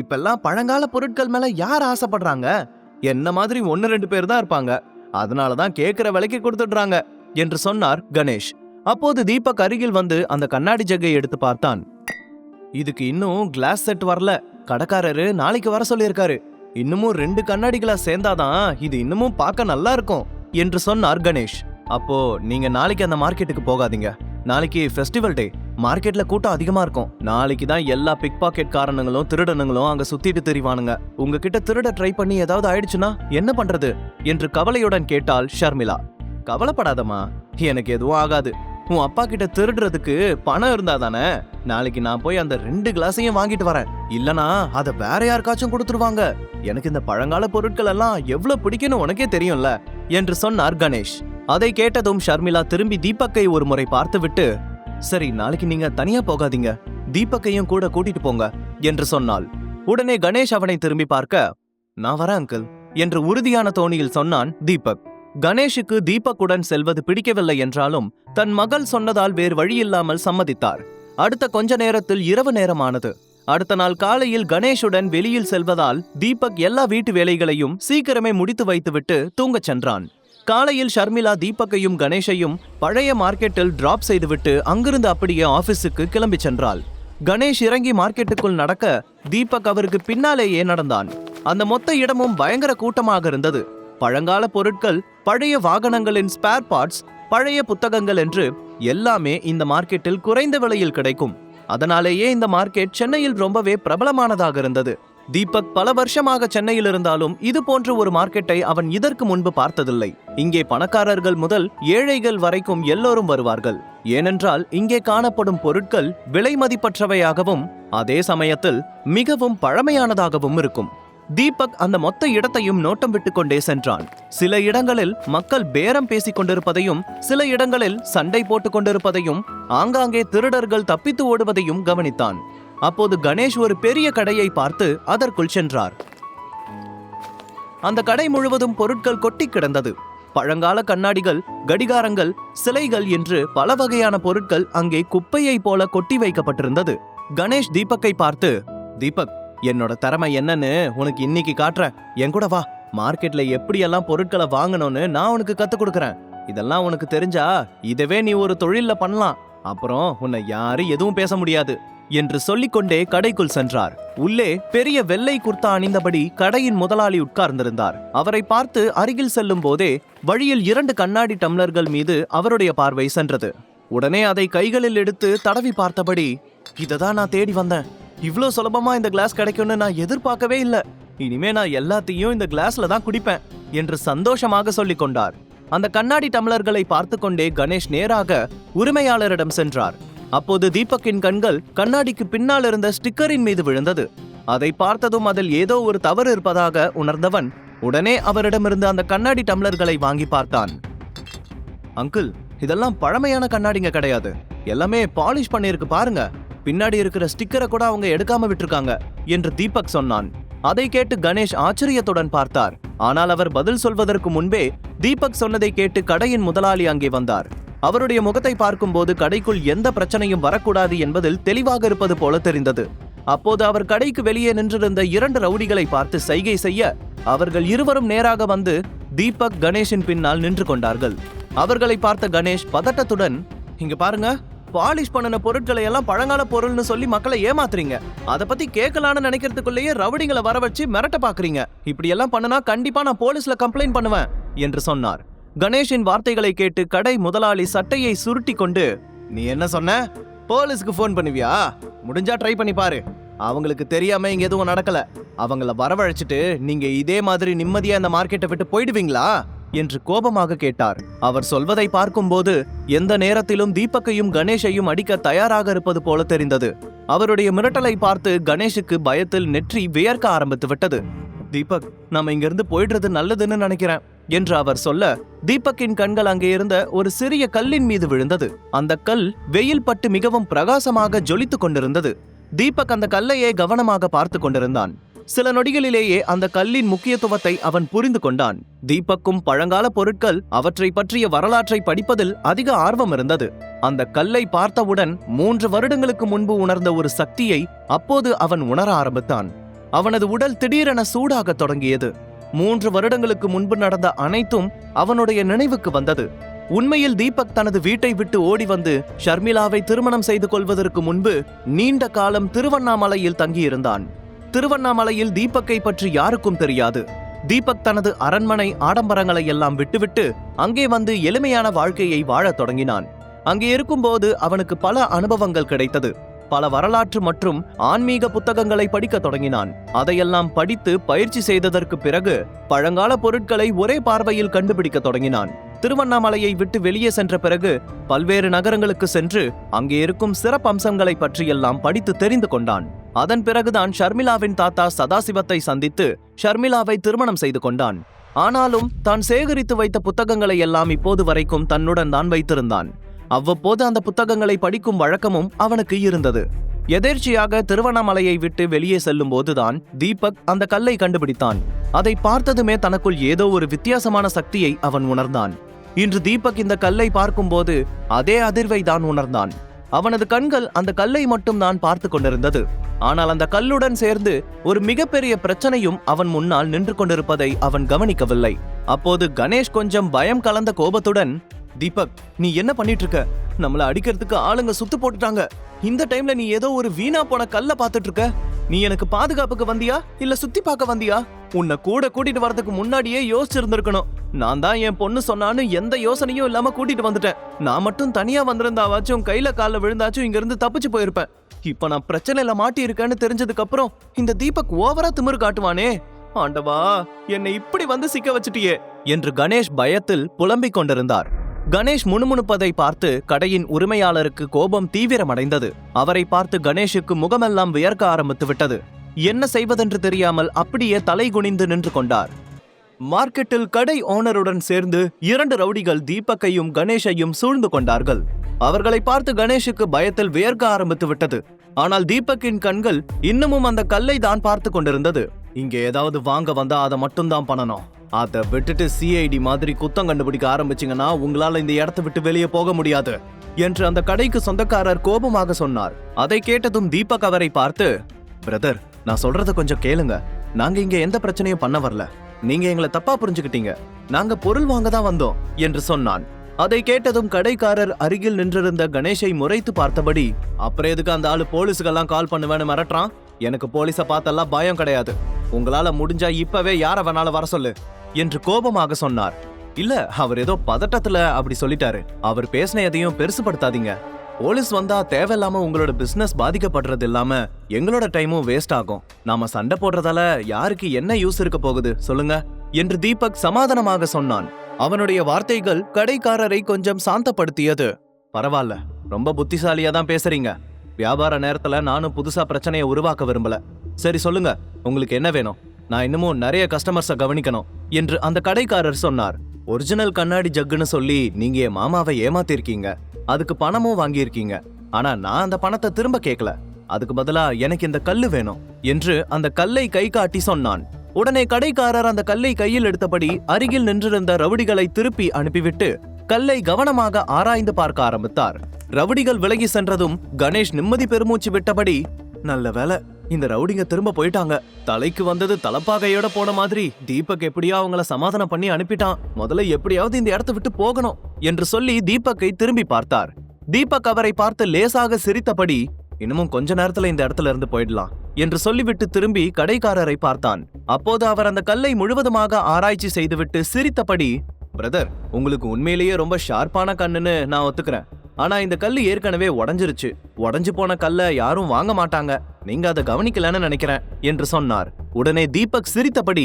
இப்பெல்லாம் பழங்கால பொருட்கள் மேல யார் ஆசைப்படுறாங்க? என்ன மாதிரி 1-2 பேர் தான் இருப்பாங்க. அதனாலதான் கேக்குற விலைக்கு கொடுத்துடுறாங்க என்று சொன்னார் கணேஷ். அப்போது தீபக் அருகில் வந்து அந்த கண்ணாடி ஜக்கை எடுத்து பார்த்தான். இதுக்கு இன்னும் கிளாஸ் செட் வரல. கடைக்காரரு நாளைக்கு வர சொல்லியிருக்காரு. இன்னமும் 2 கண்ணாடி கிளாஸ் சேர்ந்தாதான் இது இன்னமும் பார்க்க நல்லா இருக்கும் என்று சொன்னார் கணேஷ். அப்போ நீங்க நாளைக்கு அந்த மார்க்கெட்டுக்கு போகாதீங்க. நாளைக்கு ஃபெஸ்டிவல் டே. மார்க்கெட்ல கூட்டம் அதிகமா இருக்கும். நாளைக்கு தான் எல்லா பிக் பாக்கெட் காரணங்களும் திருடனுங்களும் அங்க சுத்திட்டு திரிவானுங்க. உங்ககிட்ட திருட ட்ரை பண்ணி ஏதாவது ஆயிடுச்சுன்னா என்ன பண்றது என்று கவலையுடன் கேட்டாள் ஷர்மிளா. கவலைப்படாதம்மா, எனக்கு எதுவும் ஆகாது. உன் அப்பா கிட்ட திருடுறதுக்கு பணம் இருந்தா தானே. நாளைக்கு நான் போய் அந்த 2 கிளாஸையும் வாங்கிட்டு வரேன். இல்லனா அத வேற யாருக்காச்சும் கொடுத்துருவாங்க. எனக்கு இந்த பழங்கால பொருட்கள் எல்லாம் எவ்வளவு பிடிக்கும்னு உனக்கே தெரியும்ல என்று சொன்னார் கணேஷ். அதை கேட்டதும் ஷர்மிளா திரும்பி தீபக்கை ஒரு முறை பார்த்துவிட்டு, சரி நாளைக்கு நீங்க தனியா போகாதீங்க, தீபக்கையும் கூட கூட்டிட்டு போங்க என்று சொன்னாள். உடனே கணேஷ் அவனை திரும்பி பார்க்க, நான் வரேன் அங்கிள் என்று உறுதியான தோணியில் சொன்னான் தீபக். கணேஷுக்கு தீபக்குடன் செல்வது பிடிக்கவில்லை என்றாலும் தன் மகள் சொன்னதால் வேறு வழியில்லாமல் சம்மதித்தார். அடுத்த கொஞ்ச நேரத்தில் இரவு நேரமானது. அடுத்த நாள் காலையில் கணேஷுடன் வெளியில் செல்வதால் தீபக் எல்லா வீட்டு வேலைகளையும் சீக்கிரமே முடித்து வைத்துவிட்டு தூங்கச் சென்றான். காலையில் ஷர்மிளா தீபக்கையும் கணேஷையும் பழைய மார்க்கெட்டில் டிராப் செய்துவிட்டு அங்கிருந்து அப்படியே ஆபீஸுக்கு கிளம்பி சென்றாள். கணேஷ் இறங்கி மார்க்கெட்டுக்குள் நடக்க தீபக் அவருக்கு பின்னாலேயே நடந்தான். அந்த மொத்த இடமும் பயங்கர கூட்டமாக இருந்தது. பழங்கால பொருட்கள், பழைய வாகனங்களின் ஸ்பேர் பார்ட்ஸ், பழைய புத்தகங்கள் என்று எல்லாமே இந்த மார்க்கெட்டில் குறைந்த விலையில் கிடைக்கும். அதனாலேயே இந்த மார்க்கெட் சென்னையில் ரொம்பவே பிரபலமானதாக இருந்தது. தீபக் பல வருஷமாக சென்னையில் இருந்தாலும் இது போன்ற ஒரு மார்க்கெட்டை அவன் இதற்கு முன்பு பார்த்ததில்லை. இங்கே பணக்காரர்கள் முதல் ஏழைகள் வரைக்கும் எல்லோரும் வருவார்கள். ஏனென்றால் இங்கே காணப்படும் பொருட்கள் விலை மதிப்பற்றவையாகவும் அதே சமயத்தில் மிகவும் பழமையானதாகவும் இருக்கும். தீபக் அந்த மொத்த இடத்தையும் நோட்டம் விட்டு கொண்டே சென்றான். சில இடங்களில் மக்கள் பேரம் பேசிக் கொண்டிருப்பதையும், சில இடங்களில் சண்டை போட்டுக் கொண்டிருப்பதையும், ஆங்காங்கே திருடர்கள் தப்பித்து ஓடுவதையும் கவனித்தான். அப்போது கணேஷ் ஒரு பெரிய கடையை பார்த்து அதற்குள் சென்றார். அந்த கடை முழுவதும் பொருட்கள் கொட்டி கிடந்தது. பழங்கால கண்ணாடிகள், கடிகாரங்கள், சிலைகள் என்று பல வகையான பொருட்கள் அங்கே குப்பையை போல கொட்டி வைக்கப்பட்டிருந்தது. கணேஷ் தீபக்கை பார்த்து, தீபக், என்னோட திறமை என்னன்னு உனக்கு இன்னைக்கு காட்டுறேன். என் கூட வா. மார்க்கெட்ல எப்படியெல்லாம் பொருட்களை வாங்கணும்னு நான் உனக்கு கத்துக் கொடுக்கறேன். இதெல்லாம் உனக்கு தெரிஞ்சா இதவே நீ ஒரு தொழில்ல பண்ணலாம். அப்புறம் உன்னை யாரும் எதுவும் பேச முடியாது என்று சொல்லிக்கொண்டே கடைக்குள் சென்றார். உள்ளே பெரிய வெள்ளை குர்த்தா அணிந்தபடி கடையின் முதலாளி உட்கார்ந்திருந்தார். அவரை பார்த்து அருகில் செல்லும் போதே வழியில் 2 கண்ணாடி டம்ளர்கள் மீது அவருடைய பார்வை சென்றது. உடனே அதை கைகளில் எடுத்து தடவி பார்த்தபடி, இததான் நான் தேடி வந்தேன். இவ்ளோ சுலபமா இந்த கிளாஸ் கிடைக்கும்னு நான் எதிர்பார்க்கவே இல்ல. இனிமே நான் எல்லாத்தையும் இந்த கிளாஸ்ல தான் குடிப்பேன் என்று சந்தோஷமாக சொல்லிக் கொண்டார். அந்த கண்ணாடி டம்ளர்களை பார்த்து கொண்டே கணேஷ் நேராக உரிமையாளரிடம் சென்றார். அப்போது தீபக்கின் கண்கள் கண்ணாடிக்கு பின்னால் இருந்த ஸ்டிக்கரின் மீது விழுந்தது. அதை பார்த்ததும் அதில் ஏதோ ஒரு தவறு இருப்பதாக உணர்ந்தவன் உடனே அவரிடமிருந்து அந்த கண்ணாடி டம்ளர்களை வாங்கி பார்த்தான். அங்கிள், இதெல்லாம் பழமையான கண்ணாடிங்க கிடையாது. எல்லாமே பாலிஷ் பண்ணிருக்கு பாருங்க. பின்னாடி இருக்கிற ஸ்டிக்கரை கூட அவங்க எடுக்காம விட்டுருக்காங்க என்று தீபக் சொன்னான். அதை கேட்டு கணேஷ் ஆச்சரியத்துடன் பார்த்தார். ஆனால் அவர் பதில் சொல்வதற்கு முன்பே தீபக் சொன்னதை கேட்டு கடையின் முதலாளி அங்கே வந்தார். அவருடைய முகத்தை பார்க்கும்போது கடைக்குள் எந்த பிரச்சனையும் வரக்கூடாது என்பதில் தெளிவாக இருப்பது போல தெரிந்தது. அப்போது அவர் கடைக்கு வெளியே நின்றிருந்த 2 ரவுடிகளை பார்த்து சைகை செய்ய அவர்கள் இருவரும் நேராக வந்து தீபக் கணேஷின் பின்னால் நின்று கொண்டார்கள். அவர்களை பார்த்த கணேஷ் பதட்டத்துடன், இங்க பாருங்க, பாலிஷ் பண்ணின பொருட்களை எல்லாம் பழங்கால பொருள்னு சொல்லி மக்களை ஏமாத்துறீங்க. அதை பத்தி கேட்கலான்னு நினைக்கிறதுக்குள்ளேயே ரவுடிங்களை வர வச்சு மிரட்ட பாக்குறீங்க. இப்படி எல்லாம் பண்ணனா கண்டிப்பா நான் போலீஸ்ல கம்ப்ளைண்ட் பண்ணுவேன் என்று சொன்னார். கணேஷின் வார்த்தைகளை கேட்டு கடை முதலாளி சட்டையை சுருட்டி கொண்டு, நீ என்ன சொன்ன? போலீஸ்க்கு போன் பண்ணுவியா? முடிஞ்சா ட்ரை பண்ணி பாரு. அவங்களுக்கு தெரியாம இங்க எதுவும் நடக்கல. அவங்கள வரவழைச்சிட்டு நீங்க இதே மாதிரி நிம்மதியா இந்த மார்க்கெட்டை விட்டு போயிடுவீங்களா என்று கோபமாக கேட்டார். அவர் சொல்வதை பார்க்கும்போது எந்த நேரத்திலும் தீபக்கையும் கணேஷையும் அடிக்க தயாராக இருப்பது போல தெரிந்தது. அவருடைய மிரட்டலை பார்த்து கணேஷுக்கு பயத்தில் நெற்றி வியர்க்க ஆரம்பித்து விட்டது. தீபக், நாம இங்கிருந்து போயிடுறது நல்லதுன்னு நினைக்கிறேன் என்று அவர் சொல்ல தீபக்கின் கண்கள் அங்கே இருந்த ஒரு சிறிய கல்லின் மீது விழுந்தது. அந்த கல் வெயில் பட்டு மிகவும் பிரகாசமாக ஜொலித்துக் கொண்டிருந்தது. தீபக் அந்த கல்லையே கவனமாக பார்த்து கொண்டிருந்தான். சில நொடிகளிலேயே அந்த கல்லின் முக்கியத்துவத்தை அவன் புரிந்து கொண்டான். தீபக்கும் பழங்கால பொருட்கள், அவற்றை பற்றிய வரலாற்றை படிப்பதில் அதிக ஆர்வம் இருந்தது. அந்த கல்லை பார்த்தவுடன் 3 வருடங்களுக்கு முன்பு உணர்ந்த ஒரு சக்தியை அப்போது அவன் உணர ஆரம்பித்தான். அவனது உடல் திடீரென சூடாக தொடங்கியது. 3 வருடங்களுக்கு முன்பு நடந்த அனைத்தும் அவனுடைய நினைவுக்கு வந்தது. உண்மையில் தீபக் தனது வீட்டை விட்டு ஓடி வந்து ஷர்மிளாவை திருமணம் செய்து கொள்வதற்கு முன்பு நீண்ட காலம் திருவண்ணாமலையில் தங்கியிருந்தான். திருவண்ணாமலையில் தீபக்கை பற்றி யாருக்கும் தெரியாது. தீபக் தனது அரண்மனை ஆடம்பரங்களை எல்லாம் விட்டுவிட்டு அங்கே வந்து எளிமையான வாழ்க்கையை வாழத் தொடங்கினான். அங்கே இருக்கும்போது அவனுக்கு பல அனுபவங்கள் கிடைத்தது. பல வரலாற்று மற்றும் ஆன்மீக புத்தகங்களை படிக்க தொடங்கினான். அதையெல்லாம் படித்து பயிற்சி செய்ததற்கு பிறகு பழங்கால பொருட்களை ஒரே பார்வையில் கண்டுபிடிக்க தொடங்கினான். திருவண்ணாமலையை விட்டு வெளியே சென்ற பிறகு பல்வேறு நகரங்களுக்கு சென்று அங்கே இருக்கும் சிறப்பம்சங்களை பற்றியெல்லாம் படித்து தெரிந்து கொண்டான். அதன் பிறகுதான் ஷர்மிளாவின் தாத்தா சதாசிவத்தை சந்தித்து ஷர்மிளாவை திருமணம் செய்து கொண்டான். ஆனாலும் தான் சேகரித்து வைத்த புத்தகங்களை எல்லாம் இப்போது வரைக்கும் தன்னுடன் தான் வைத்திருந்தான். அவ்வப்போது அந்த புத்தகங்களை படிக்கும் வழக்கமும் அவனுக்கு இருந்தது. எதேர்ச்சியாக திருவண்ணாமலையை விட்டு வெளியே செல்லும் போதுதான் தீபக் அந்த கல்லை கண்டுபிடித்தான். அதை பார்த்ததுமே தனக்குள் ஏதோ ஒரு வித்தியாசமான சக்தியை அவன் உணர்ந்தான். இன்று தீபக் இந்த கல்லை பார்க்கும்போது அதே அதிர்வை தான் உணர்ந்தான். அவனது கண்கள் அந்த கல்லை மட்டும் தான் பார்த்து கொண்டிருந்தது. ஆனால் அந்த கல்லுடன் சேர்ந்து ஒரு மிகப்பெரிய பிரச்சனையும் அவன் முன்னால் நின்று கொண்டிருப்பதை அவன் கவனிக்கவில்லை. அப்போது கணேஷ் கொஞ்சம் பயம் கலந்த கோபத்துடன், தீபக், நீ என்ன பண்ணிட்டு இருக்க? நம்மள அடிக்கிறதுக்கு ஆளுங்க சுத்து போட்டுட்டாங்க. இந்த டைம்ல நீ ஏதோ ஒரு வீணா போன கல்ல பாத்துட்டு இருக்க. நீ எனக்கு பாதுகாப்புக்கு வந்தியா இல்ல சுத்தி பார்க்க வந்தியா? உன்னை கூட கூட்டிட்டு வரதுக்கு முன்னாடியே யோசிச்சிருந்திருக்கணும். நான் தான் என் பொண்ணு சொன்னான்னு எந்த யோசனையும் இல்லாம கூட்டிட்டு வந்துட்டேன். நான் மட்டும் தனியா வந்திருந்தாவாச்சும் கையில கால விழுந்தாச்சும் இங்க இருந்து தப்பிச்சு போயிருப்பேன். இப்ப நான் பிரச்சனையில மாட்டி இருக்கேன்னு தெரிஞ்சதுக்கு அப்புறம் இந்த தீபக் ஓவரா திமிரு காட்டுவானே. ஆண்டவா, என்னை இப்படி வந்து சிக்க வச்சுட்டியே என்று கணேஷ் பயத்தில் புலம்பிக் கொண்டிருந்தார். கணேஷ் முணுமுணுப்பதை பார்த்து கடையின் உரிமையாளருக்கு கோபம் தீவிரமடைந்தது. அவரை பார்த்து கணேஷுக்கு முகமெல்லாம் வியர்க்க ஆரம்பித்து விட்டது. என்ன செய்வதென்று தெரியாமல் அப்படியே தலை குனிந்து நின்று கொண்டார். மார்க்கெட்டில் கடை ஓனருடன் சேர்ந்து 2 ரவுடிகள் தீபக்கையும் கணேஷையும் சூழ்ந்து கொண்டார்கள். அவர்களை பார்த்து கணேஷுக்கு பயத்தில் வியர்க்க ஆரம்பித்து விட்டது. ஆனால் தீபக்கின் கண்கள் இன்னமும் அந்த கல்லை தான் பார்த்து கொண்டிருந்தது. இங்க ஏதாவது வாங்க வந்தா அதை மட்டும்தான் பண்ணணும். அதை விட்டுட்டு சிஐடி மாதிரி குத்தம் கண்டுபிடிக்க ஆரம்பிச்சிங்கன்னா உங்களால இந்த இடத்தை விட்டு வெளியே போக முடியாது என்று அந்த கடைக்கு சொந்தக்காரர் கோபமாக சொன்னார். அதை கேட்டதும் தீபக் அவரை பார்த்து, பிரதர், நான் சொல்றத கொஞ்சம் கேளுங்க. நாங்க இங்க எந்த பிரச்சனையும் பண்ண வரல. நீங்க எங்களை தப்பா புரிஞ்சுக்கிட்டீங்க. நாங்க பொருள் வாங்க தான் வந்தோம் என்று சொன்னான். அதை கேட்டதும் கடைக்காரர் அருகில் நின்றிருந்த கணேஷை முறைத்து பார்த்தபடி, அப்புறம் எதுக்கு அந்த ஆளு போலீஸுக்கெல்லாம் கால் பண்ணுவேன்னு மிரட்டுறான்? எனக்கு போலீஸை பார்த்தெல்லாம் பயம் கிடையாது. உங்களால முடிஞ்சா இப்பவே யார வேணாலும் வர சொல்லு என்று கோபமாக சொன்னார். இல்ல, அவர் ஏதோ பதட்டத்துல அப்படி சொல்லிட்டாரு. அவர் பேசின எதையும் பெருசுபடுத்தாதீங்க. போலீஸ் வந்தா தேவையில்லாம உங்களோட பிசினஸ் பாதிக்கப்படுறது இல்லாம எங்களோட டைமும் வேஸ்ட் ஆகும். நாம சண்டை போடுறதால யாருக்கு என்ன யூஸ் இருக்க போகுது சொல்லுங்க என்று தீபக் சமாதானமாக சொன்னான். அவனுடைய வார்த்தைகள் கடைக்காரரை கொஞ்சம் சாந்தப்படுத்தியது. பரவாயில்ல, ரொம்ப புத்திசாலியா தான் பேசுறீங்க. வியாபார நேரத்துல நானும் புதுசா பிரச்சனையை உருவாக்க விரும்பல. சரி சொல்லுங்க, உங்களுக்கு என்ன வேணும்? நான் இன்னமும் நிறைய கஸ்டமர்ஸை கவனிக்கணும் என்று அந்த கடைக்காரர் சொன்னார். ஒரிஜினல் கண்ணாடி ஜக்குன்னு சொல்லி நீங்க என் மாமாவை ஏமாத்திருக்கீங்க. அதுக்கு பணமும் வாங்கியிருக்கீங்க. ஆனா நான் அந்த பணத்தை திரும்ப கேட்கல. அதுக்கு பதிலா எனக்கு இந்த கல்லு வேணும் என்று அந்த கல்லை கை காட்டி சொன்னான். உடனே கடைக்காரர் அந்த கல்லை கையில் எடுத்தபடி அருகில் நின்றிருந்த ரவுடிகளை திருப்பி அனுப்பிவிட்டு கல்லை கவனமாக ஆராய்ந்து பார்க்க ஆரம்பித்தார். ரவுடிகள் விலகி சென்றதும் கணேஷ் நிம்மதி பெருமூச்சு விட்டபடி, நல்ல வேலை, இந்த ரவுடிங்க திரும்ப போயிட்டாங்க. தலைக்கு வந்தது தலப்பாகையோட போன மாதிரி தீபக் எப்படியோ அவங்கள சமாதானம் பண்ணி அனுப்பிட்டான். முதல்ல எப்படியாவது இந்த இடத்தை விட்டு போகணும் என்று சொல்லி தீபக்கை திரும்பி பார்த்தார். தீபக் அவரை பார்த்து லேசாக சிரித்தபடி, இன்னமும் கொஞ்ச நேரத்துல இந்த இடத்துல இருந்து போயிடலாம் என்று சொல்லிவிட்டு திரும்பி கடைக்காரரை பார்த்தான். அப்போது அவர் அந்த கல்லை முழுவதுமாக ஆராய்ச்சி செய்துவிட்டு சிரித்தபடி, பிரதர், உங்களுக்கு உண்மையிலேயே ரொம்ப ஷார்ப்பான கண்ணுன்னு நான் ஒத்துக்கிறேன். ஆனா இந்த கல்லு ஏற்கனவே உடைஞ்சிருச்சு. உடைஞ்சு போன கல்ல யாரும் வாங்க மாட்டாங்க. நீங்க அதை கவனிக்கலன்னு நினைக்கிறேன் என்று சொன்னார். உடனே தீபக் சிரித்தபடி,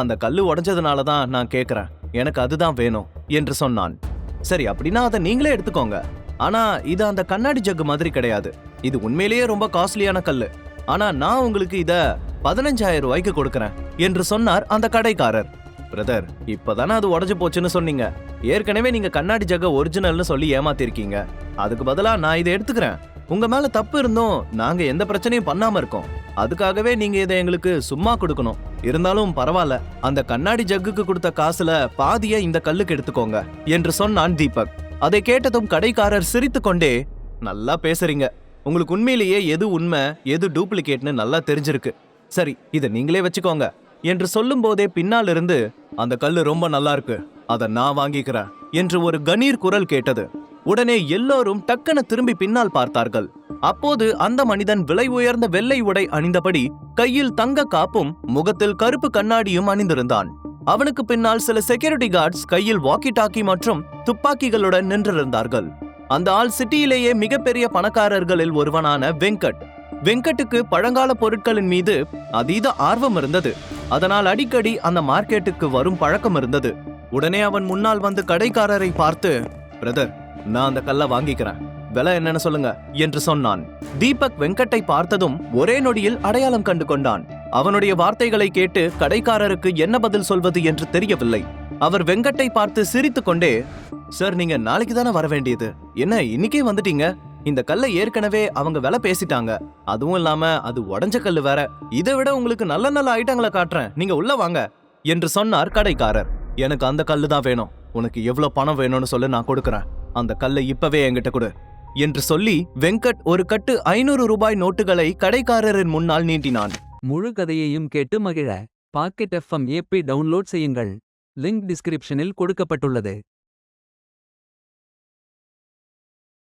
அந்த கல்லு உடைஞ்சதுனாலதான் நான் கேட்கிறேன். எனக்கு அதுதான் வேணும் என்று சொன்னான். சரி, அப்படின்னா அதை நீங்களே எடுத்துக்கோங்க. ஆனா இது அந்த கண்ணாடி ஜக்கு மாதிரி கிடையாது. இது உண்மையிலேயே ரொம்ப காஸ்ட்லியான கல்லு. ஆனா நான் உங்களுக்கு இத 15,000 ரூபாய்க்கு கொடுக்கறேன் என்று சொன்னார் அந்த கடைக்காரர். பிரதர், இப்பதானே அது உடைஞ்சு போச்சுன்னு சொன்னீங்க. ஏற்கனவே நீங்க கண்ணாடி ஜக்க ஒரிஜினல்னு சொல்லி ஏமாத்திருக்கீங்க. அதுக்கு பதிலா நான் இதை எடுத்துக்கிறேன். உங்க மேல தப்பு இருந்தும் நாங்க எந்த பிரச்சனையும் பண்ணாம இருக்கோம். அதுக்காகவே நீங்க இதை எங்களுக்கு சும்மா கொடுக்கணும். இருந்தாலும் பரவாயில்ல, அந்த கண்ணாடி ஜக்குக்கு கொடுத்த காசுல பாதியை இந்த கல்லுக்கு எடுத்துக்கோங்க என்று சொன்னான் தீபக். அதை கேட்டதும் கடைக்காரர் சிரித்து கொண்டே, நல்லா பேசுறீங்க. உங்களுக்கு உண்மையிலேயே எது உண்மை எது டூப்ளிகேட்னு நல்லா தெரிஞ்சிருக்கு. சரி, இதை நீங்களே வச்சுக்கோங்க என்று சொல்லும் போதே பின்னால் இருந்து, அந்த கல்லு ரொம்ப நல்லா இருக்கு, அதை நான் வாங்கிக்கிறேன் என்று ஒரு கணீர் குரல் கேட்டது. உடனே எல்லோரும் டக்குன திரும்பி பின்னால் பார்த்தார்கள். அப்போது அந்த மனிதன் விலை உயர்ந்த வெள்ளை உடை அணிந்தபடி கையில் தங்க காப்பும் முகத்தில் கருப்பு கண்ணாடியும் அணிந்திருந்தான். அவனுக்கு பின்னால் சில செக்யூரிட்டி கார்ட்ஸ் கையில் வாக்கி டாக்கி மற்றும் துப்பாக்கிகளுடன் நின்றிருந்தார்கள். அந்த ஆள் சிட்டியிலேயே மிகப்பெரிய பணக்காரர்களில் ஒருவனான வெங்கட். வெங்கட்டுக்கு பழங்கால பொருட்களின் மீது அதீத ஆர்வம் இருந்தது. அதனால் அடிக்கடி அந்த மார்க்கெட்டுக்கு வரும் பழக்கம் இருந்தது. உடனே அவன் முன்னால் வந்து கடைக்காரரை பார்த்து, பிரதர், நான் அந்த கல்லை வாங்கிக்கிறேன், விலை என்னன்னு சொல்லுங்க என்று சொன்னான். தீபக் வெங்கட்டை பார்த்ததும் ஒரே நொடியில் அடையாளம் கண்டு கொண்டான். அவனுடைய வார்த்தைகளை கேட்டு கடைக்காரருக்கு என்ன பதில் சொல்வது என்று தெரியவில்லை. அவர் வெங்கட்டை பார்த்து சிரித்துக் கொண்டே, சார், நீங்க நாளைக்கு தானே வர வேண்டியது, என்ன இன்னைக்கே வந்துட்டீங்க? இந்த கல்லை ஏற்கனவே அவங்க விலை பேசிட்டாங்க. அதுவும் இல்லாம அது உடஞ்ச கல்லு வேற. இதை விட உங்களுக்கு நல்ல நல்ல ஐட்டங்களை காட்டுறேன், நீங்க உள்ள வாங்க என்று சொன்னார் கடைக்காரர். எனக்கு அந்த கல்லு தான் வேணும். உனக்கு எவ்வளவு பணம் வேணும்னு சொல்லு, நான் கொடுக்கறேன். அந்த கல்லை இப்பவே என்கிட்ட கொடு என்று சொல்லி வெங்கட் ஒரு கட்டு 500 ரூபாய் நோட்டுகளை கடைக்காரரின் முன்னால் நீட்டினான். முழு கதையையும் கேட்டு மகிழ பாக்கெட் FM ஆப்பை டவுன்லோட் செய்யுங்கள். லிங்க் டிஸ்கிரிப்ஷனில் கொடுக்கப்பட்டுள்ளது.